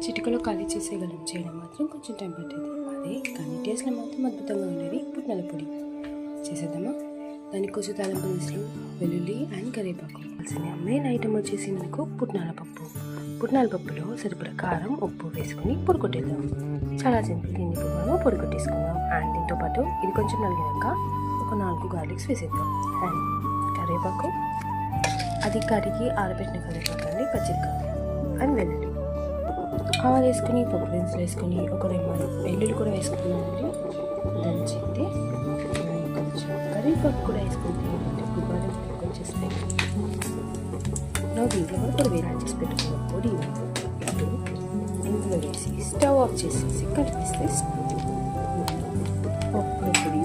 చిటికలో ఖాళీ చేసేయగలం. చేయడం మాత్రం కొంచెం టైం పట్టేది అదే, కానీ టేస్ట్లో మాత్రం అద్భుతంగా ఉండేది పుట్నాల పొడి. చేసేద్దామా? దానికి కొంచెం తాలింపు దినుసులు, వెల్లుల్లి అండ్ కరివేపాకు. కావాల్సిన మెయిన్ ఐటమ్ వచ్చేసి మనకు పుట్నాల పప్పు. పుట్నాల పప్పులో సరిపడా కారం, ఉప్పు వేసుకుని పొడి కొట్టేద్దాం. చాలా సింపుల్. దీన్ని ఇప్పుడు మనం పొడి కొట్టేసుకుందాం. అండ్ దీంతో పాటు ఇది కొంచెం నలిగినాక ఒక 4 గార్లిక్స్ వేసేద్దాం. అండ్ కరివేపాకు, అది కడిగి ఆరబెట్టిన కరివేపాకు అండి, పచ్చిమిరపకాయ అండ్ వెల్లుల్లి. ఆవాలు వేసుకుని, పప్పు దినుసులు వేసుకుని, ఒక 2 వెల్లుల్లి కూడా వేసుకున్నామండి దంచింది. కొంచెం కరివేపాకు కూడా వేసుకుంటే గుడ్బాదం కొంచెం స్పైసీ. దీంట్లో కూడా పొడి వేరే చేసి పెట్టుకున్న పొడి ఇప్పుడు ఇందులో వేసి స్టవ్ ఆఫ్ చేసేసి కలిపిస్తే పప్పు పొడి